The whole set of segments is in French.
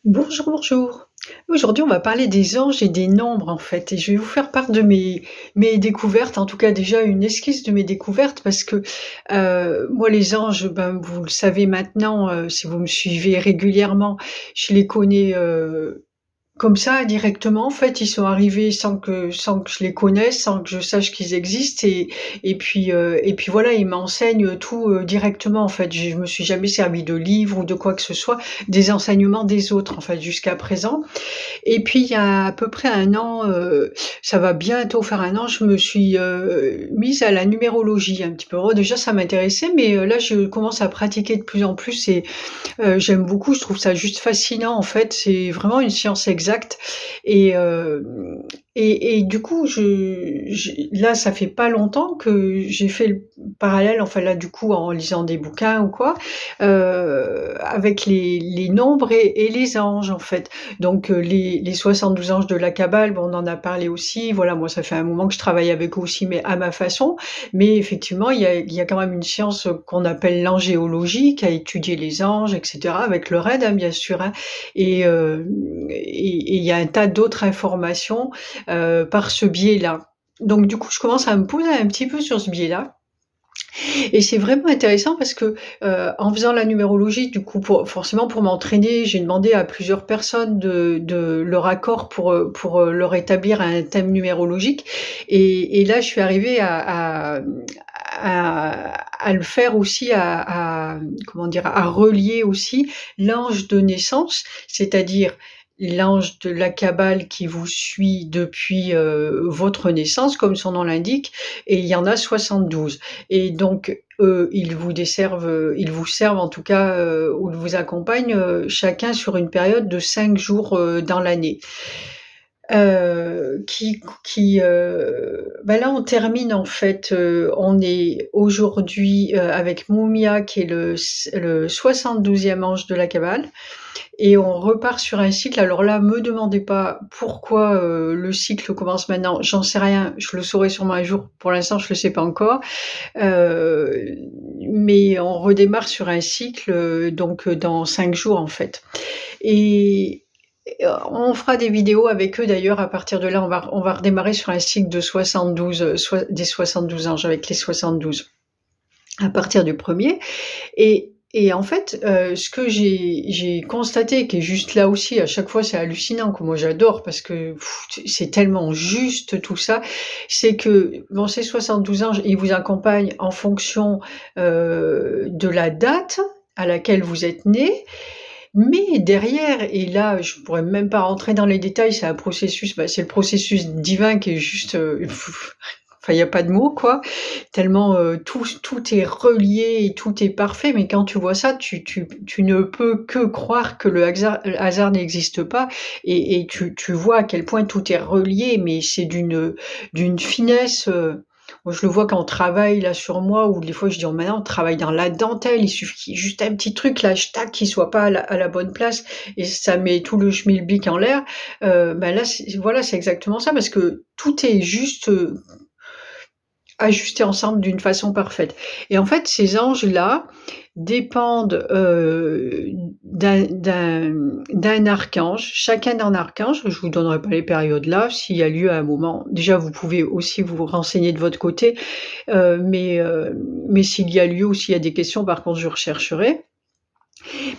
Bonjour, bonjour. Aujourd'hui, on va parler des anges et des nombres, en fait, et je vais vous faire part de mes découvertes, en tout cas déjà une esquisse de mes découvertes parce que, moi les anges, ben, vous le savez maintenant, si vous me suivez régulièrement, je les connais, comme ça, directement, en fait, ils sont arrivés sans que je les connaisse, sans que je sache qu'ils existent et puis voilà, ils m'enseignent tout, directement, en fait. Je me suis jamais servi de livres ou de quoi que ce soit, des enseignements des autres, en fait, jusqu'à présent. Et puis il y a à peu près 1 an, ça va bientôt faire 1 an, je me suis, mise à la numérologie un petit peu. Oh déjà ça m'intéressait, mais, là je commence à pratiquer de plus en plus et j'aime beaucoup, je trouve ça juste fascinant en fait. C'est vraiment une science exacte et hem et du coup là ça fait pas longtemps que j'ai fait le parallèle, enfin là du coup en lisant des bouquins ou quoi, avec les nombres et les anges en fait. Donc les 72 anges de la Kabbale, bon, on en a parlé aussi. Voilà, moi, ça fait un moment que je travaille avec eux aussi, mais à ma façon. Mais effectivement, il y a quand même une science qu'on appelle l'angéologie, qui a étudié les anges, et cetera, avec leur aide, hein, bien sûr, hein. Et il y a un tas d'autres informations, par ce biais-là. Donc du coup, je commence à me poser un petit peu sur ce biais-là et c'est vraiment intéressant parce que, en faisant la numérologie, du coup, forcément pour m'entraîner, j'ai demandé à plusieurs personnes de leur accord pour leur établir un thème numérologique et là, je suis arrivée à le faire aussi, comment dire? À relier aussi l'ange de naissance, c'est-à-dire l'ange de la Kabbale qui vous suit depuis, votre naissance, comme son nom l'indique et il y en a 72 et donc ils vous servent en tout cas, ou ils vous accompagnent, chacun sur une période de 5 jours, dans l'année. Bah, là, on termine en fait, on est aujourd'hui, avec Moumia qui est le 72e ange de la Kabbale et on repart sur un cycle. Alors là, me demandez pas pourquoi, le cycle commence maintenant, j'en sais rien, je le saurai sûrement un jour. Pour l'instant, je le sais pas encore. Heu, mais on redémarre sur un cycle, donc dans 5 jours, en fait et on fera des vidéos avec eux d'ailleurs à partir de là, on va redémarrer sur un cycle de 72, des 72 anges, avec les 72 à partir du premier et en fait, ce que j'ai constaté qui est juste là aussi, à chaque fois c'est hallucinant, que moi j'adore parce que c'est tellement juste tout ça, c'est que bon ces 72 anges, ils vous accompagnent en fonction, de la date à laquelle vous êtes né, mais derrière et là je pourrais même pas rentrer dans les détails, c'est un processus, bah, c'est le processus divin qui est juste, enfin il y a pas de mots quoi, tellement, tout est relié et tout est parfait, mais quand tu vois ça, tu ne peux que croire que le hasard n'existe pas et tu vois à quel point tout est relié, mais c'est d'une finesse, moi je le vois quand on travaille là sur moi ou des fois je dis: «Oh maintenant on travaille dans la dentelle, il suffit juste un petit truc là, tac, qui soit pas à la bonne place et ça met tout le schmilblick en l'air». Bah là c'est voilà, c'est exactement ça parce que tout est juste, ajustés ensemble d'une façon parfaite et en fait, ces anges-là dépendent, d'un archange, chacun d'un archange. Je vous donnerai pas les périodes là, s'il y a lieu à un moment. Déjà, vous pouvez aussi vous renseigner de votre côté, mais s'il y a lieu ou s'il y a des questions, par contre, je rechercherai.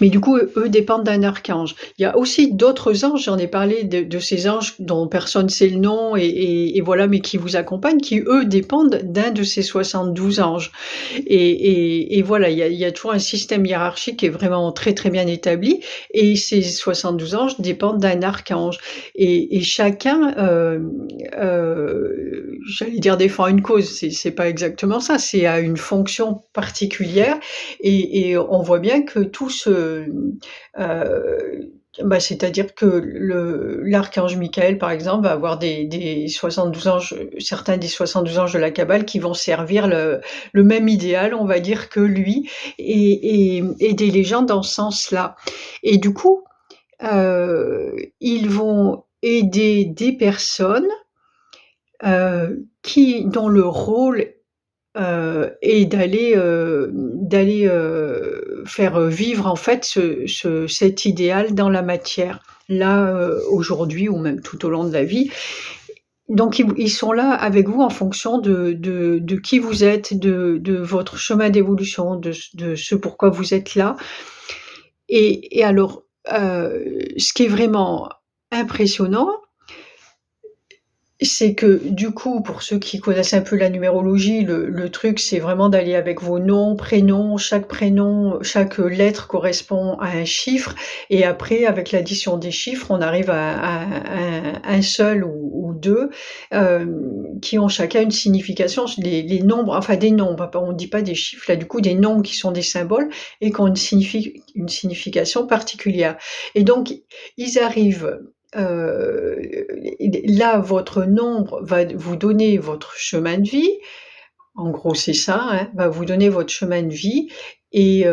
Mais du coup, eux dépendent d'un archange. Il y a aussi d'autres anges, j'en ai parlé de ces anges dont personne sait le nom et voilà, mais qui vous accompagnent, qui eux dépendent d'un de ces 72 anges et voilà, il y a toujours un système hiérarchique qui est vraiment très, très bien établi et ces 72 anges dépendent d'un archange et chacun, j'allais dire défend une cause, c'est pas exactement ça, c'est à une fonction particulière et on voit bien que tout se, bah, c'est-à-dire que l'archange Michael, par exemple, va avoir des 72 anges, certains des 72 anges de la Kabbale qui vont servir le même idéal, on va dire, que lui et aider les gens dans ce sens-là et du coup, ils vont aider des personnes, dont le rôle et d'aller, faire vivre en fait cet idéal dans la matière, là, aujourd'hui ou même tout au long de la vie. Donc ils sont là avec vous en fonction de qui vous êtes, de votre chemin d'évolution, de ce pourquoi vous êtes là. Et alors, ce qui est vraiment impressionnant, c'est que du coup, pour ceux qui connaissent un peu la numérologie, le truc, c'est vraiment d'aller avec vos noms, prénoms. Chaque prénom, chaque lettre correspond à un chiffre et après, avec l'addition des chiffres, on arrive à un seul ou 2, qui ont chacun une signification. Les nombres, enfin des nombres, on ne dit pas des chiffres là, du coup, des nombres qui sont des symboles et qui ont une signification particulière. Et donc ils arrivent, là, votre nombre va vous donner votre chemin de vie. En gros, c'est ça, hein, va vous donner votre chemin de vie et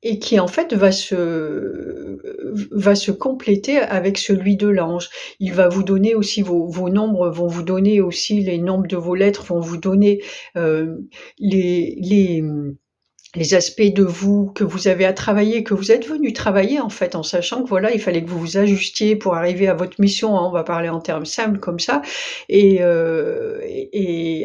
et qui en fait va se compléter avec celui de l'ange. Il va vous donner aussi vos nombres vont vous donner aussi les nombres de vos lettres, vont vous donner, les les aspects de vous que vous avez à travailler, que vous êtes venu travailler en fait, en sachant que voilà, il fallait que vous vous ajustiez pour arriver à votre mission, hein, on va parler en termes simples comme ça. Et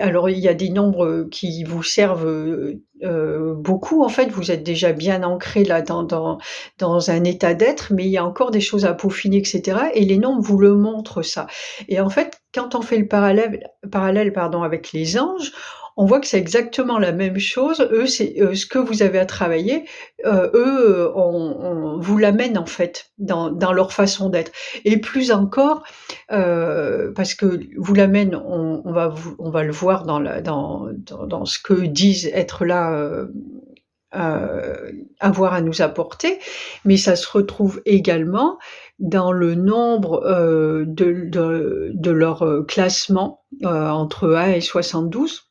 alors il y a des nombres qui vous servent beaucoup en fait, vous êtes déjà bien ancré là dans un état d'être, mais il y a encore des choses à peaufiner, etc. Et les nombres vous le montrent ça. Et en fait, quand on fait le parallèle pardon, avec les anges, on voit que c'est exactement la même chose. Eux, c'est ce que vous avez à travailler. Eux, on vous l'amènent en fait dans leur façon d'être. Et plus encore, parce que vous l'amènent, on va le voir dans ce que disent être là. Avoir à nous apporter, mais ça se retrouve également dans le nombre de leur classement entre 1 et 72.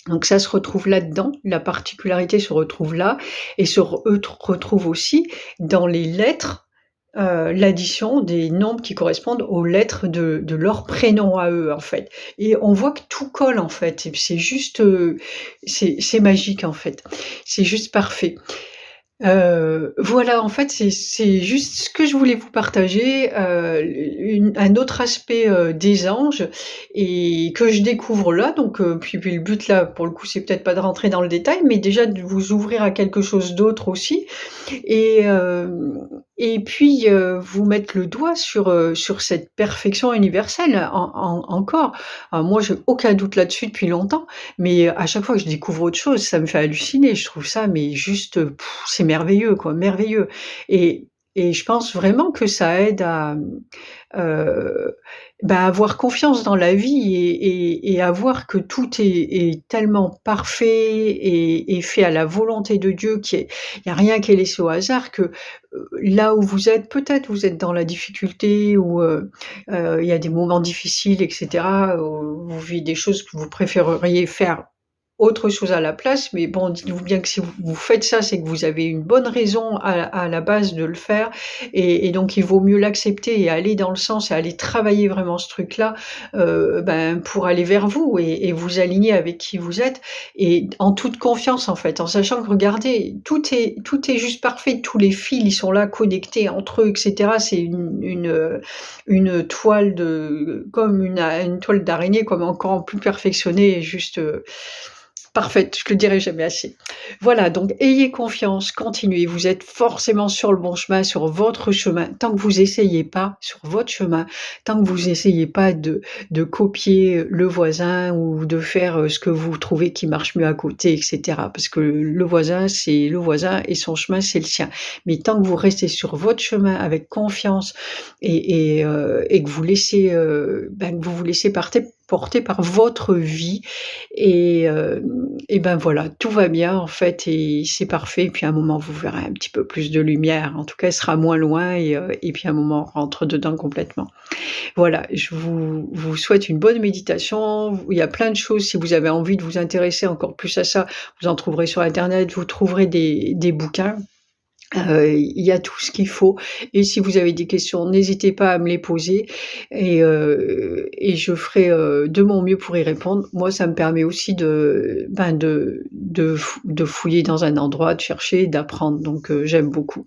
Donc ça se retrouve là-dedans, la particularité se retrouve là et retrouve aussi dans les lettres, l'addition des nombres qui correspondent aux lettres de leur prénom à eux, en fait. Et on voit que tout colle, en fait, et c'est juste, c'est magique, en fait. C'est juste parfait. Voilà, en fait, c'est juste ce que je voulais vous partager, un autre aspect, des anges et que je découvre là donc puis le but là, pour le coup, c'est peut-être pas de rentrer dans le détail, mais déjà de vous ouvrir à quelque chose d'autre aussi et puis, vous mettre le doigt sur cette perfection universelle encore. Alors moi, j'ai aucun doute là-dessus depuis longtemps, mais à chaque fois que je découvre autre chose, ça me fait halluciner. Je trouve ça mais juste, c'est merveilleux quoi, merveilleux et je pense vraiment que ça aide à, heu, avoir confiance dans la vie et à voir que tout est tellement parfait et fait à la volonté de Dieu, il y a rien qui est laissé au hasard, que, là où vous êtes, peut-être vous êtes dans la difficulté ou, il y a des moments difficiles et cetera, où vous vivez des choses que vous préféreriez faire autre chose à la place, mais bon, dites-vous bien que si vous faites ça, c'est que vous avez une bonne raison à la base de le faire et donc il vaut mieux l'accepter et aller dans le sens et aller travailler vraiment ce truc-là, pour aller vers vous et vous aligner avec qui vous êtes et en toute confiance, en fait, en sachant que regardez, tout est juste parfait, tous les fils, ils sont là connectés entre eux et cetera. C'est une toile comme une toile d'araignée, comme encore plus perfectionnée et juste, parfaite, je le dirai jamais assez. Voilà, donc ayez confiance, continuez, vous êtes forcément sur le bon chemin, sur votre chemin. Tant que vous essayez pas sur votre chemin, tant que vous essayez pas de copier le voisin ou de faire, ce que vous trouvez qui marche mieux à côté et cetera. Parce que le voisin, c'est le voisin et son chemin, c'est le sien. Mais tant que vous restez sur votre chemin avec confiance et que vous laissez, que vous vous laissez porter par votre vie et ben voilà, tout va bien en fait et c'est parfait. Et puis à un moment, vous verrez un petit peu plus de lumière. En tout cas, elle sera moins loin et puis à un moment, on rentre dedans complètement. Voilà, je vous souhaite une bonne méditation. Il y a plein de choses, si vous avez envie de vous intéresser encore plus à ça, vous en trouverez sur internet, vous trouverez des bouquins. Il y a tout ce qu'il faut et si vous avez des questions, n'hésitez pas à me les poser et je ferai, de mon mieux pour y répondre. Moi, ça me permet aussi de fouiller dans un endroit, de chercher, d'apprendre donc j'aime beaucoup.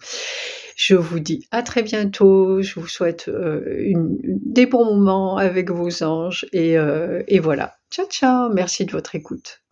Je vous dis à très bientôt, je vous souhaite, des bons moments avec vos anges et voilà. Ciao, ciao, merci de votre écoute.